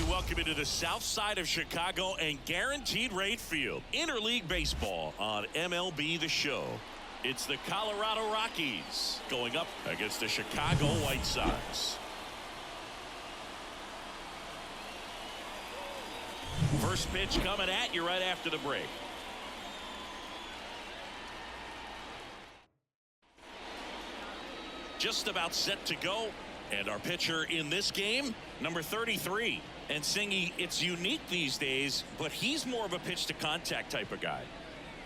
welcome you to the south side of Chicago and Guaranteed Rate Field. Interleague baseball on MLB The Show. It's the Colorado Rockies going up against the Chicago White Sox. First pitch coming at you right after the break. Just about set to go. And our pitcher in this game, number 33. And Singy, it's unique these days, but he's more of a pitch to contact type of guy.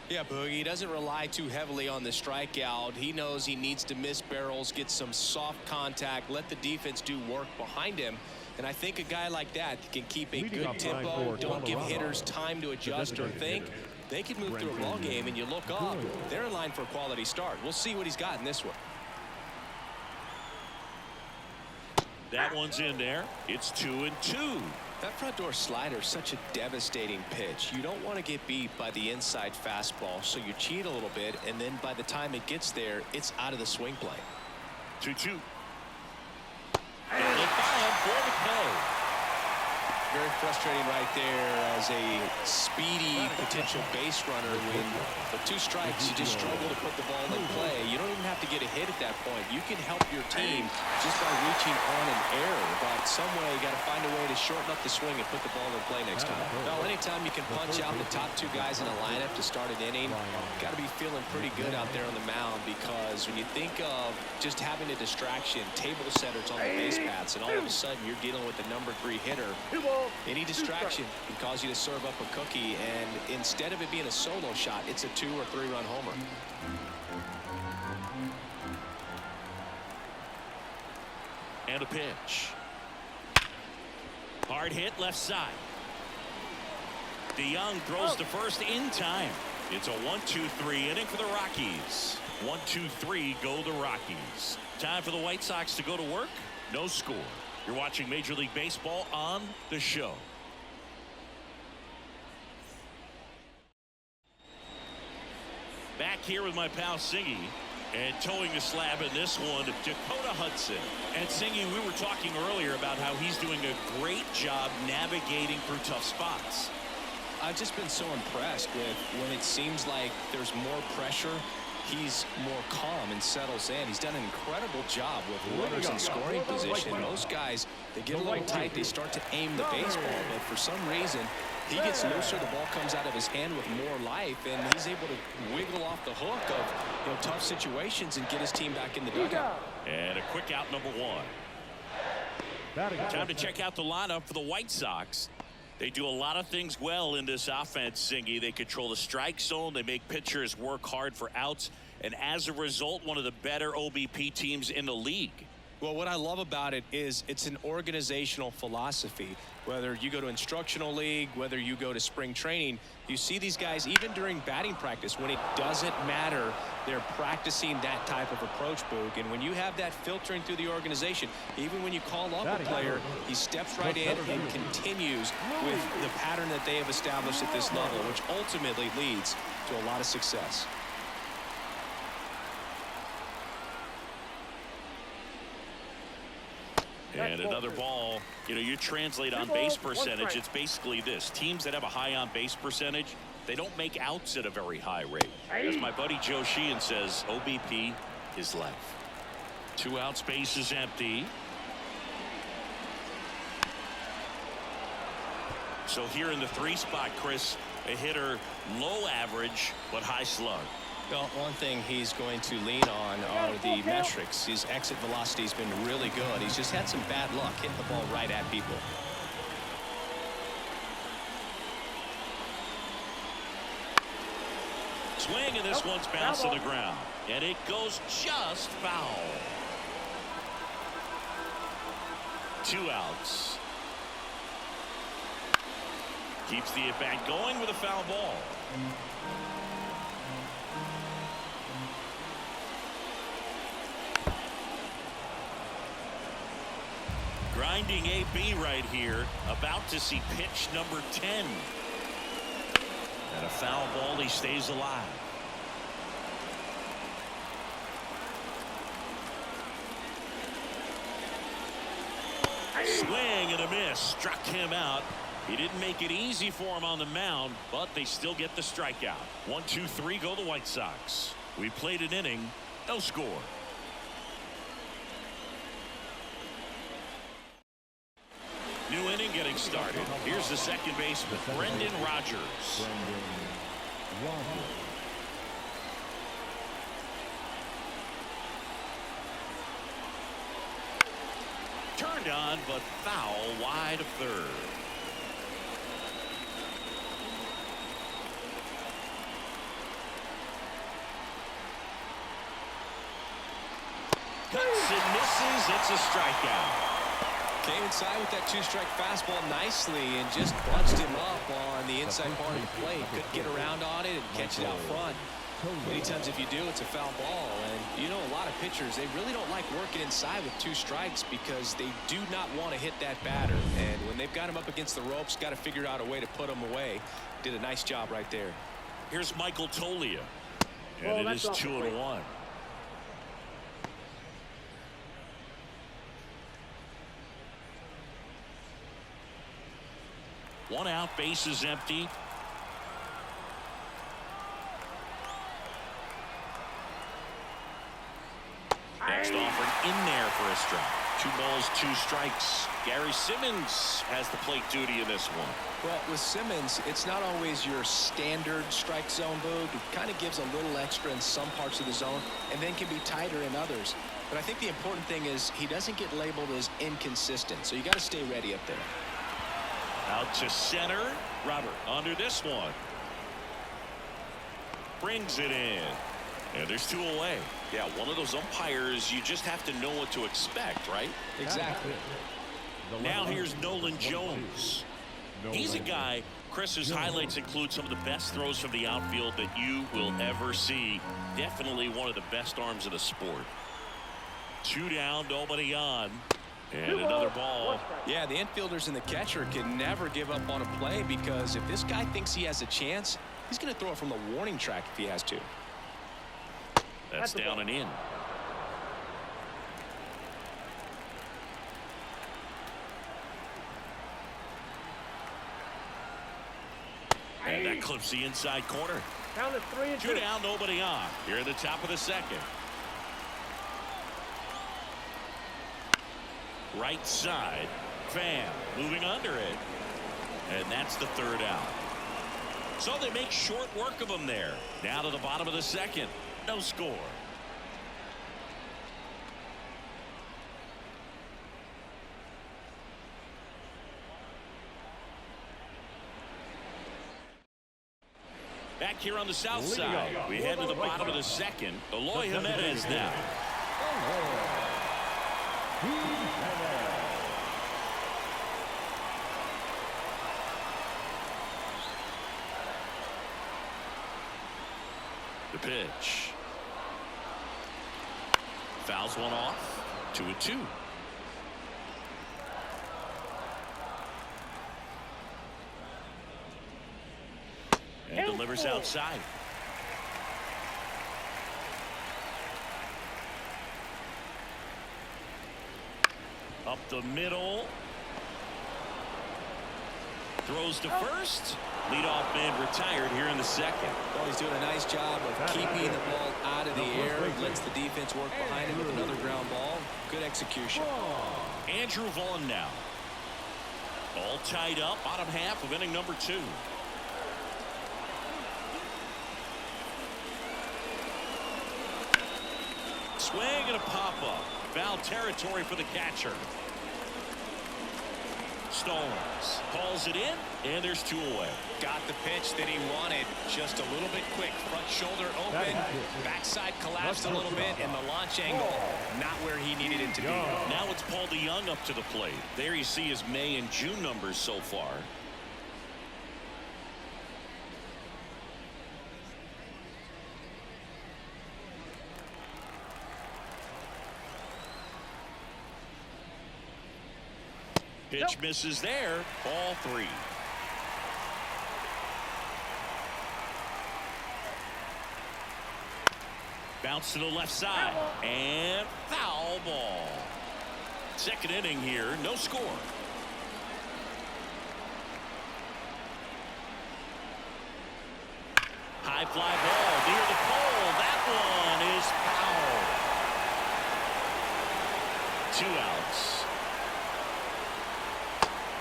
Yeah, Boogie, he doesn't rely too heavily on the strikeout. He knows he needs to miss barrels, get some soft contact, let the defense do work behind him. And I think a guy like that can keep a good tempo, don't give hitters time to adjust or think. They can move through a ball game, and you look up, they're in line for a quality start. We'll see what he's got in this one. That one's in there. It's 2-2. That front door slider is such a devastating pitch. You don't want to get beat by the inside fastball, so you cheat a little bit, and then by the time it gets there, it's out of the swing plane. 2-2. And the foul for the play. Very frustrating right there as a speedy potential base runner. When with 2 strikes, you just struggle to put the ball in play. You don't even have to get a hit at that point. You can help your team just by reaching on an error, but some way you got to find a way to shorten up the swing and put the ball in play next time. Well, anytime you can punch out the top 2 guys in a lineup to start an inning, got to be feeling pretty good out there on the mound, because when you think of just having a distraction, table setters on the base paths, and all of a sudden you're dealing with the number 3 hitter, any distraction can cause you to serve up a cookie, and instead of it being a solo shot, it's a 2 or 3 run homer. And a pitch. Hard hit left side. DeYoung throws to first in time. It's a 1-2-3 inning for the Rockies. 1-2-3 go the Rockies. Time for the White Sox to go to work. No score. You're watching Major League Baseball on The Show. Back here with my pal Singy, and towing the slab in this one, Dakota Hudson. And Singy, we were talking earlier about how he's doing a great job navigating through tough spots. I've just been so impressed with when it seems like there's more pressure, he's more calm and settles in. He's done an incredible job with runners in scoring position. Most guys, they get a little tight, they start to aim the baseball, but for some reason he gets looser, the ball comes out of his hand with more life, and he's able to wiggle off the hook of tough situations and get his team back in the dugout. And a quick out, number 1. Time to check out the lineup for the White Sox. They do a lot of things well in this offense, Singy. They control the strike zone. They make pitchers work hard for outs. And as a result, one of the better OBP teams in the league. Well, what I love about it is it's an organizational philosophy. Whether you go to instructional league, whether you go to spring training, you see these guys even during batting practice when it doesn't matter. They're practicing that type of approach, Boog. And when you have that filtering through the organization, even when you call up a player, he steps right in and continues with the pattern that they have established at this level, which ultimately leads to a lot of success. And another ball. You translate on base percentage, it's basically this. Teams that have a high on base percentage, they don't make outs at a very high rate. As my buddy Joe Sheehan says, OBP is life. 2 outs, base is empty. So here in the 3 spot, Chris, a hitter low average but high slug. Well, one thing he's going to lean on are the metrics. His exit velocity has been really good. He's just had some bad luck hitting the ball right at people. Swing, and this one's bounced to the ground. And it goes just foul. 2 outs. Keeps the at-bat going with a foul ball. Grinding AB right here, about to see pitch number 10. And a foul ball, he stays alive. Swing and a miss. Struck him out. He didn't make it easy for him on the mound, but they still get the strikeout. 1-2-3 go the White Sox. We played an inning, no score. New inning getting started. Here's the second baseman, Brendan Rodgers. Turned on, but foul wide of third. Cuts and misses. It's a strikeout. Came inside with that two-strike fastball nicely and just bunched him up on the inside part of the plate. Couldn't get around on it and catch it out front. Many times if you do, it's a foul ball. And you know, a lot of pitchers, they really don't like working inside with two strikes because they do not want to hit that batter. And when they've got him up against the ropes, got to figure out a way to put him away. Did a nice job right there. Here's Michael Tolia. And it is 2-1. One out, base is empty. Next offer in there for a strike. 2 balls, 2 strikes. Gary Simmons has the plate duty in this one. Well, with Simmons, it's not always your standard strike zone, Boog. It kind of gives a little extra in some parts of the zone and then can be tighter in others. But I think the important thing is he doesn't get labeled as inconsistent, so you got to stay ready up there. Out to center. Robert under this one. Brings it in. And there's 2 away. Yeah, one of those umpires, you just have to know what to expect, right? Exactly. Now here's Nolan Jones. He's a guy, Chris's highlights include some of the best throws from the outfield that you will ever see. Definitely one of the best arms of the sport. 2 down, nobody on. And another ball. Yeah, the infielders and the catcher can never give up on a play because if this guy thinks he has a chance, he's going to throw it from the warning track if he has to. That's down and in. And that clips the inside corner. Count it 3-2. 2 down, nobody on. Here at the top of the second. Right side. Pham moving under it. And that's the 3rd out. So they make short work of him there. Now to the bottom of the second. No score. Back here on the south side, we head to the bottom of the second. Eloy Jimenez now. The pitch. Fouls one off. 2-2. And delivers outside. Up the middle. Throws to first. Leadoff man retired here in the second. Well, he's doing a nice job of keeping the ball out of the air. Lets the defense work behind it with another ground ball. Good execution. Andrew Vaughn now. All tied up. Bottom half of inning number 2. Swing and a pop-up. Foul territory for the catcher. Stones calls it in, and there's 2 away. Got the pitch that he wanted. Just a little bit quick. Front shoulder open. Backside collapsed a little bit, and the launch angle not where he needed it to be. Now it's Paul DeYoung up to the plate. There you see his May and June numbers so far. Pitch misses there. Ball 3. Bounce to the left side. And foul ball. Second inning here, no score. High fly ball near the pole. That one is foul. 2 outs.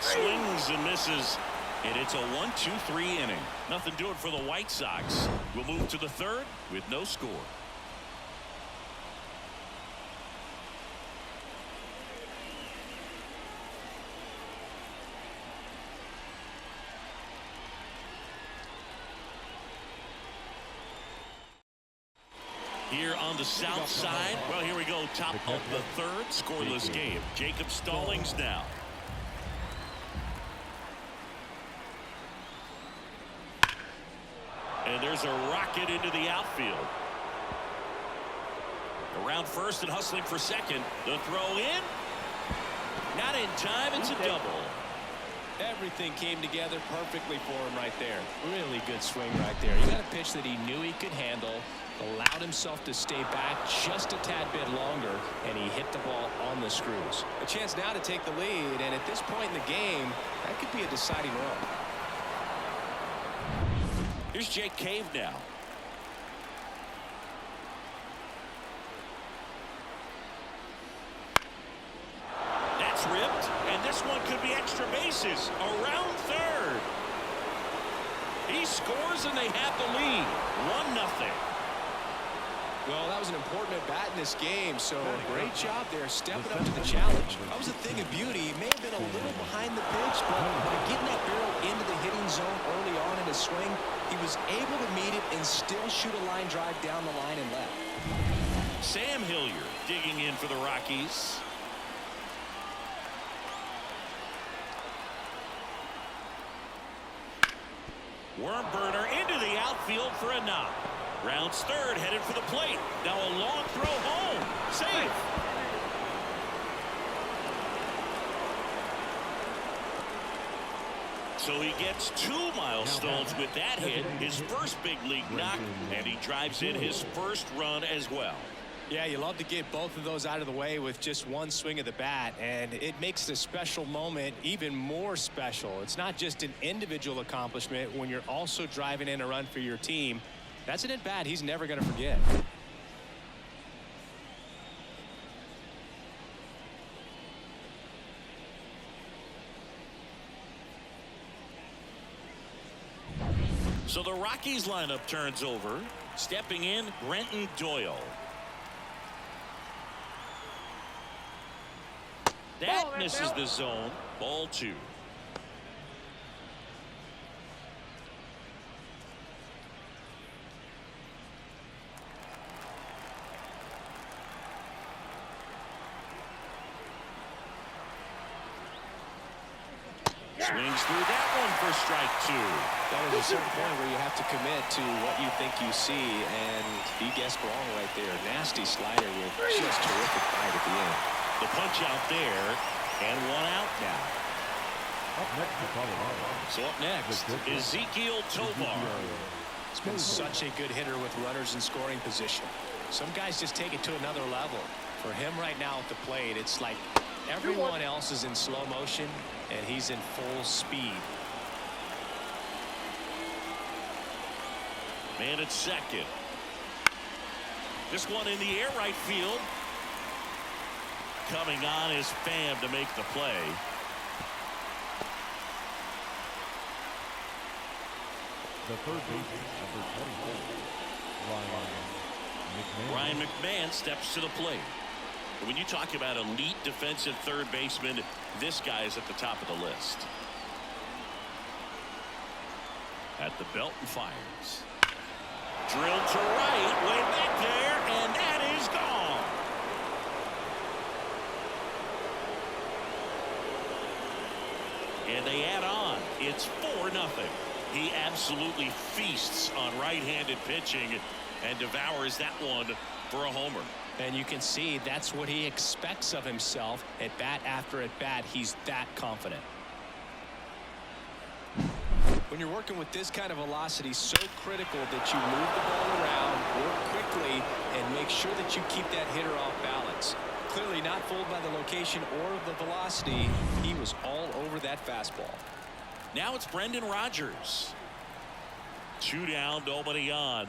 Swings and misses. And it's a 1-2-3 inning. Nothing doing for the White Sox. We'll move to the third with no score. Here on the south side, well, here we go, top of the third, scoreless game. Jacob Stallings now. And there's a rocket into the outfield. Around first and hustling for second. The throw in. Not in time. It's a double. Everything came together perfectly for him right there. Really good swing right there. He got a pitch that he knew he could handle, allowed himself to stay back just a tad bit longer, and he hit the ball on the screws. A chance now to take the lead, and at this point in the game, that could be a deciding run. Here's Jake Cave now. That's ripped, and this one could be extra bases. Around third. He scores, and they have the lead. 1-0. Well, that was an important at-bat in this game, so great job there stepping up to the challenge. That was a thing of beauty. He may have been a little behind the pitch, but by getting that barrel into the hitting zone early on in his swing, he was able to meet it and still shoot a line drive down the line and left. Sam Hilliard digging in for the Rockies. Worm burner into the outfield for a knock. Rounds third, headed for the plate. Now a long throw home. Safe. So he gets 2 milestones with that hit, his first big league knock, and he drives in his first run as well. Yeah, you love to get both of those out of the way with just one swing of the bat, and it makes the special moment even more special. It's not just an individual accomplishment when you're also driving in a run for your team. That's an at-bat he's never going to forget. So the Rockies lineup turns over. Stepping in, Brenton Doyle. That misses the zone. Ball 2. Swings through that one for strike 2. That was a certain point where you have to commit to what you think you see, and he guessed wrong right there. Nasty slider with just terrific bite at the end. The punch out there, and 1 out now. So up next, Ezequiel Tovar. He's been such a good hitter with runners in scoring position. Some guys just take it to another level. For him right now at the plate, it's like everyone else is in slow motion, and he's in full speed. Man at second. This one in the air right field. Coming on is Pham to make the play. The third baseman, number 24, Ryan McMahon steps to the plate. When you talk about elite defensive third baseman, this guy is at the top of the list. At the belt and fires. Drilled to right, way back there, and that is gone. And they add on. It's 4-0. He absolutely feasts on right-handed pitching and devours that one for a homer. And you can see that's what he expects of himself at bat after at bat. He's that confident. When you're working with this kind of velocity, so critical that you move the ball around, work quickly, and make sure that you keep that hitter off balance. clearly not fooled by the location or the velocity. He was all over that fastball. Now it's Brendan Rodgers. 2 down, nobody on.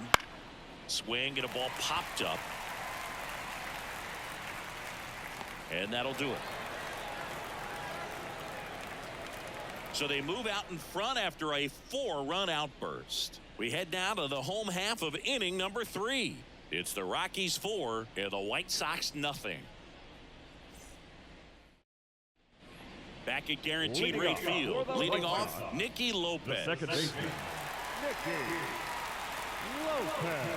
Swing and a ball popped up. And that'll do it. So they move out in front after a 4-run outburst. We head now to the home half of inning number 3. It's the Rockies 4 and the White Sox nothing. Back at guaranteed rate field, leading off Nicky Lopez. Second baseman, Nicky Lopez.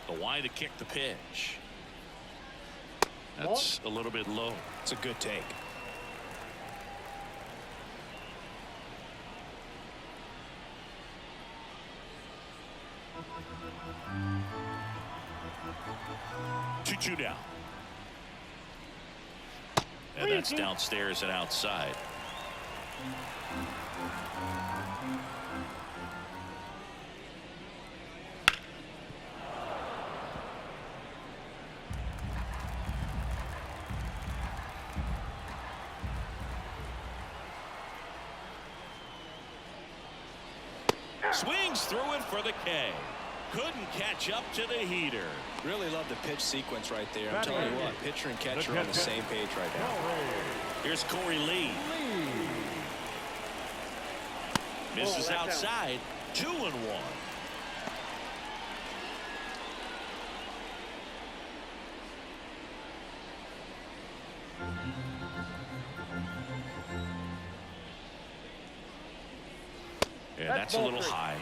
The wide to kick the pitch. That's a little bit low. It's a good take. Two down. And that's downstairs and outside. Swings through it for the K. Couldn't catch up to the heater. Really love the pitch sequence right there. I'm telling you what, pitcher and catcher are on the same page right now. Here's Corey Lee. Misses outside. 2-1. And that's a little high.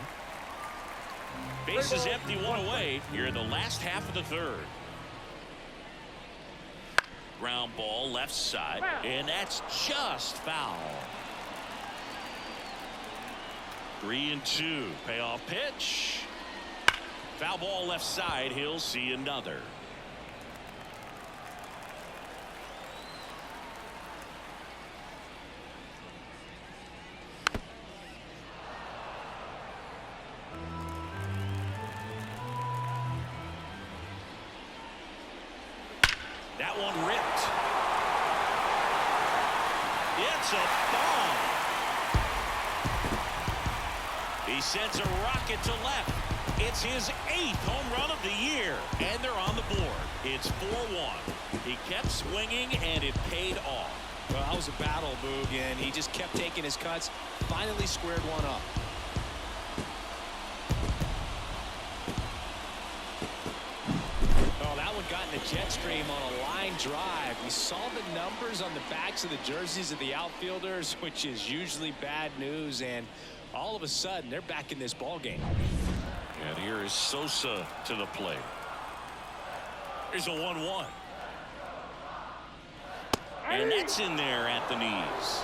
Base is empty, 1 away. You're in the last half of the 3rd. Ground ball left side, and that's just foul. 3-2. Payoff pitch. Foul ball left side. He'll see another. That one ripped. It's a bomb. He sends a rocket to left. It's his 8th home run of the year, and they're on the board. It's 4-1. He kept swinging, and it paid off. Well, that was a battle, Boog, and he just kept taking his cuts. Finally squared one up. Oh, that one got in the jet stream on a line drive. We saw the numbers on the backs of the jerseys of the outfielders, which is usually bad news, and all of a sudden they're back in this ball game. And here is Sosa to the plate. Here's a 1-1. And that's in there at the knees.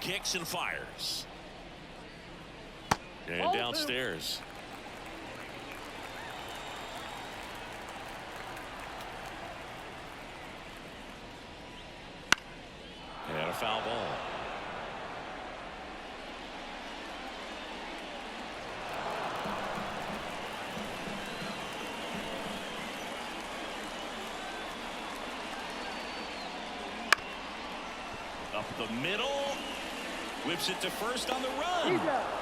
Kicks and fires. And downstairs. And a foul ball. Up the middle. Whips it to first on the run.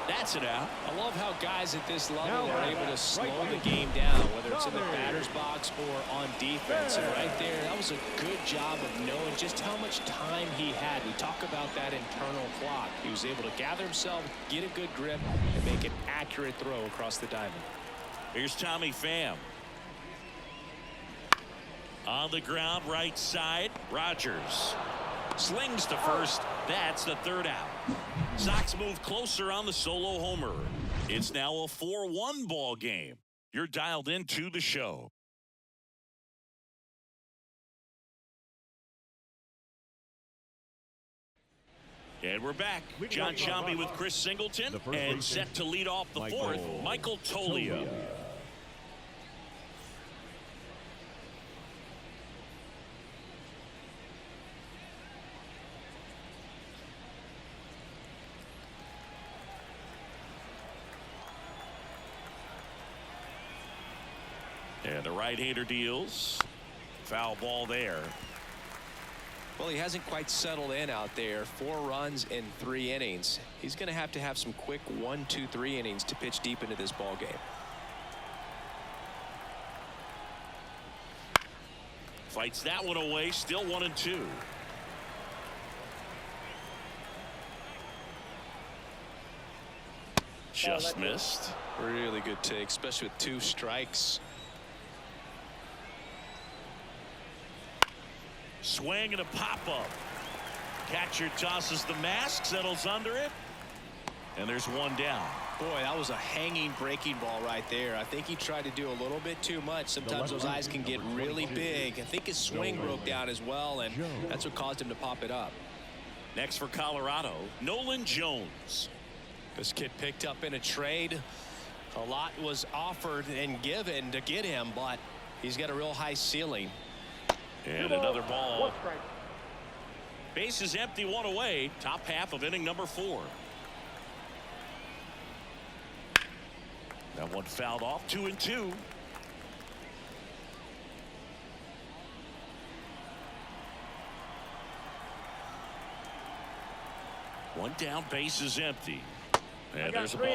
That's it out. I love how guys at this level are able to slow the game down, whether it's in the batter's box or on defense. And right there, that was a good job of knowing just how much time he had. We talk about that internal clock. He was able to gather himself, get a good grip, and make an accurate throw across the diamond. Here's Tommy Pham. On the ground, right side, Rodgers. Slings to first. That's the 3rd out. Sox move closer on the solo homer. It's now a 4-1 ball game. You're dialed into the show. And we're back. John Sciambi with Chris Singleton, and set to lead off the 4th, Michael Toglia. And the right-hander deals. Foul ball there. Well, he hasn't quite settled in out there. 4 runs in 3 innings. He's going to have some quick 1, 2, 3 innings to pitch deep into this ball game. Fights that one away. Still 1-2. Just missed. Really good take, especially with 2 strikes. Swing and a pop-up. Catcher tosses the mask, settles under it, and there's 1 down. Boy, that was a hanging breaking ball right there. I think he tried to do a little bit too much. Sometimes those eyes can get really big. I think his swing broke down as well, and that's what caused him to pop it up. Next for Colorado, Nolan Jones. This kid picked up in a trade. A lot was offered and given to get him, but he's got a real high ceiling. And another ball. Base is empty, 1 away. Top half of inning number 4. That one fouled off. 2-2. One down, base is empty. And there's a ball.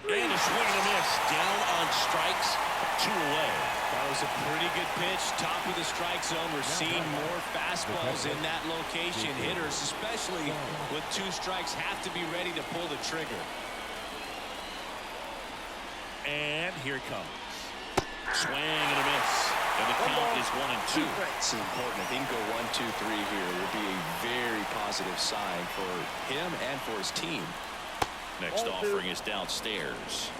And a swing and a miss. Down on strikes. 2 away. That was a pretty good pitch. Top of the strike zone. We're seeing more fastballs in that location. Hitters, especially with 2 strikes, have to be ready to pull the trigger. And here it comes. Swing and a miss. And the count is 1-2. It's important. If he can go 1, 2, 3 here, it would be a very positive sign for him and for his team. Next offering is downstairs.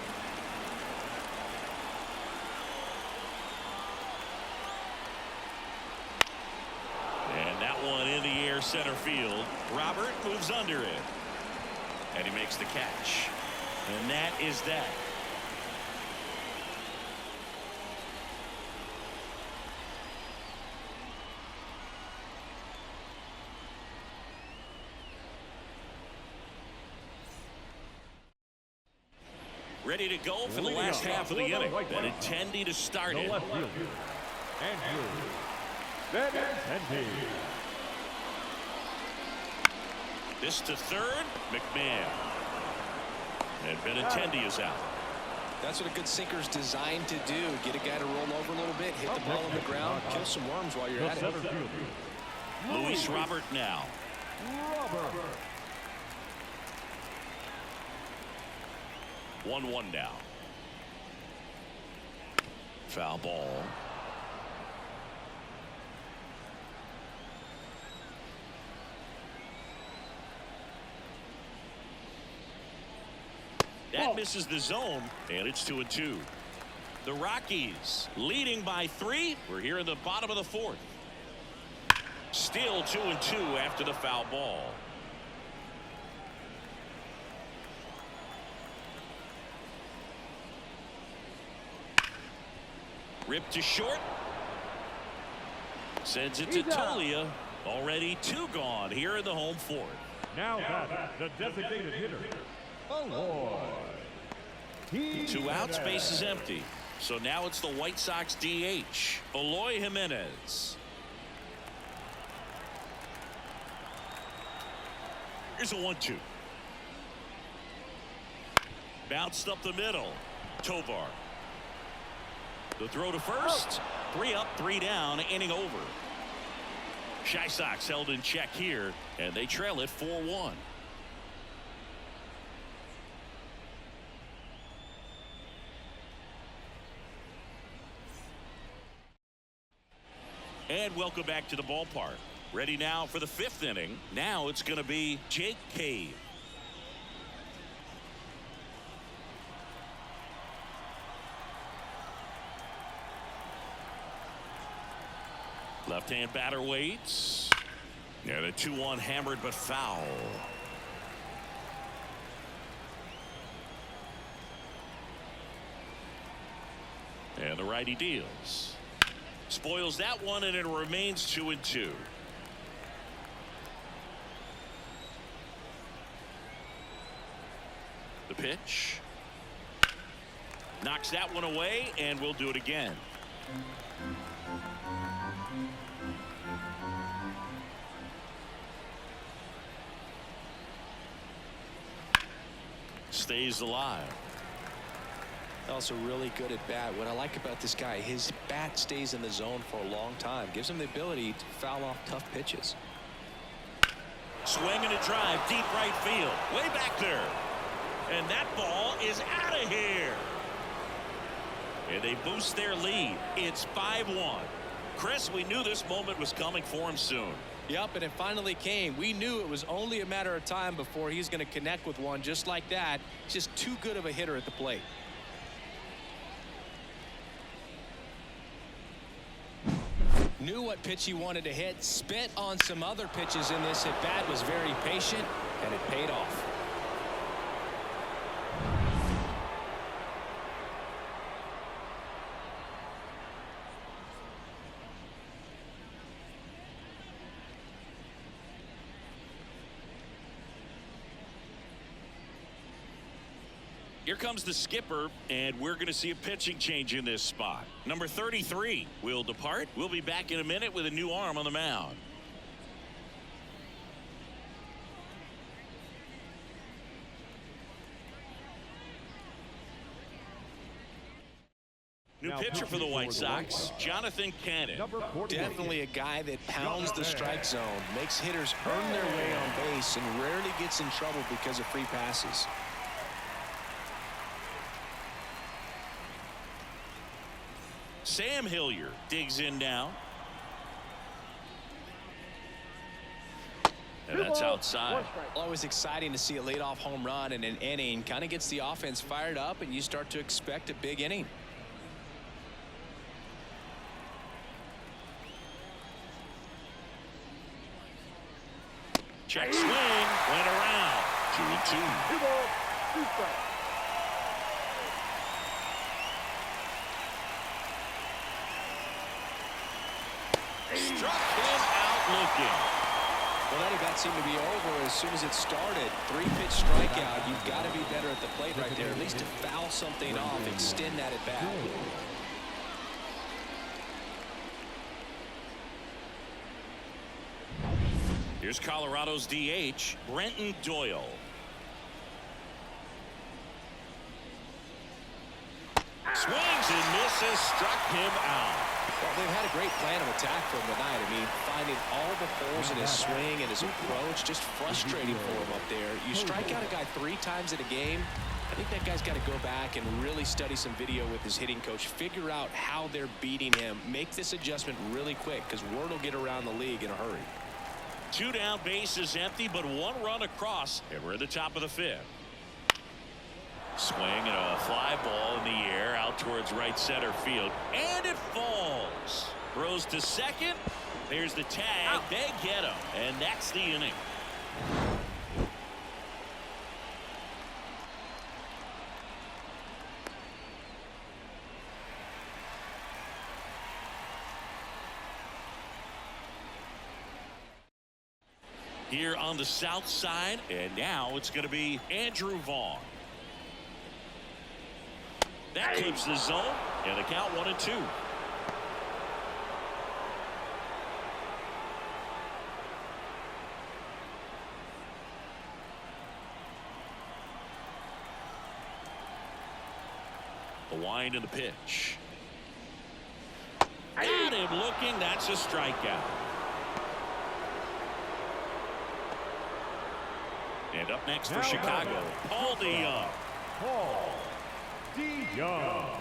And that one in the air, center field. Robert moves under it. And he makes the catch. And that is that. Ready to go for the last half of the inning. Benintendi to start it. This to third, McMahon. And Benintendi is out. That's what a good sinker is designed to do. Get a guy to roll over a little bit, hit the ball on the ground, kill some worms while you're at it. Luis Robert now. 1-1 now. Foul ball. That misses the zone, and it's 2-2. The Rockies leading by 3. We're here in the bottom of the 4th. Still 2-2 after the foul ball. Ripped to short. Sends it to Tolia. Already 2 gone here in the home 4th. Now back, the designated hitter. 2 outs, base is empty. So now it's the White Sox DH, Eloy Jimenez. Here's a 1-2. Bounced up the middle. Tovar. The throw to first. 3 up, 3 down, inning over. Chi Sox held in check here, and they trail it 4-1. And welcome back to the ballpark. Ready now for the 5th inning. Now it's going to be Jake Cave. Left-hand batter waits. And a 2-1 hammered but foul. And the righty deals. Spoils that one, and it remains 2-2. The pitch. Knocks that one away, and we'll do it again. Stays alive. Also really good at bat. What I like about this guy, his bat stays in the zone for a long time. Gives him the ability to foul off tough pitches. Swing and a drive, deep right field. Way back there. And that ball is out of here. And they boost their lead. It's 5-1. Chris, we knew this moment was coming for him soon. Yep, and it finally came. We knew it was only a matter of time before he's going to connect with one just like that. He's just too good of a hitter at the plate. Knew what pitch he wanted to hit. Spent on some other pitches in this at bat. Was very patient, and it paid off. Here comes the skipper, and we're going to see a pitching change in this spot. Number 33 will depart. We'll be back in a minute with a new arm on the mound. New pitcher for the White Sox, Jonathan Cannon. Definitely a guy that pounds the strike zone, makes hitters earn their way on base, and rarely gets in trouble because of free passes. Sam Hillier digs in now. And that's outside. Always exciting to see a leadoff home run in an inning. Kind of gets the offense fired up, and you start to expect a big inning. Check swing, went around. 2-2. Struck him out looking. Well, that at-bat seemed to be over as soon as it started. 3-pitch strikeout. You've got to be better at the plate right there, at least to foul something off, extend that at-bat. Here's Colorado's DH, Brenton Doyle. Swings and misses, struck him out. Well, they've had a great plan of attack for him tonight. I mean, finding all the holes in his swing and his approach, just frustrating for him up there. You strike out a guy 3 times in a game, I think that guy's got to go back and really study some video with his hitting coach, figure out how they're beating him, make this adjustment really quick, because word will get around the league in a hurry. 2 down, bases empty, but 1 run across, and we're at the top of the 5th. Swing and a fly ball in the air out towards right center field, and it falls. Throws to second. There's the tag. They get him, and that's the inning. Here on the south side, and now it's going to be Andrew Vaughn. That clips the zone, and the count 1-2. The wind and the pitch. Got him looking. That's a strikeout. And up next for Chicago, Paul DeYoung. Paul DeYoung.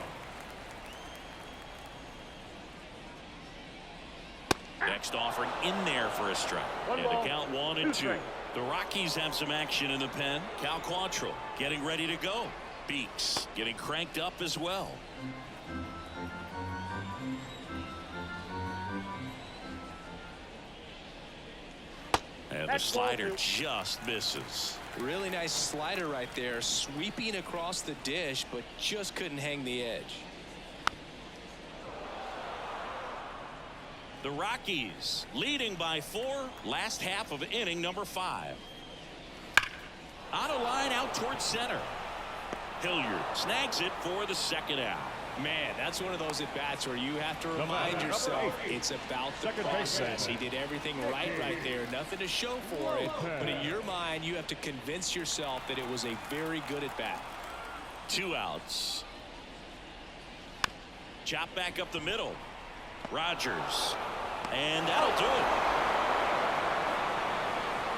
Next offering in there for a strike. And the count 1-2. The Rockies have some action in the pen. Cal Quantrill getting ready to go. Beeks getting cranked up as well. And the slider just misses. Really nice slider right there, sweeping across the dish, but just couldn't hang the edge. The Rockies leading by 4, last half of inning number 5. On a line out towards center. Hilliard snags it for the second out. Man, that's one of those at-bats where you have to remind yourself it's about the process. He did everything right there. Nothing to show for it. But in your mind, you have to convince yourself that it was a very good at-bat. 2 outs. Chop back up the middle. Rogers. And that'll do it.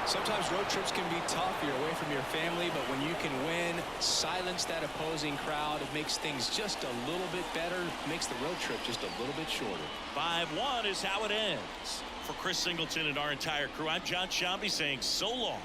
Sometimes road trips can be tough. You're away from your family, but when you can win, silence that opposing crowd, it makes things just a little bit better, makes the road trip just a little bit shorter. 5-1 is how it ends. For Chris Singleton and our entire crew, I'm John Shambi saying so long.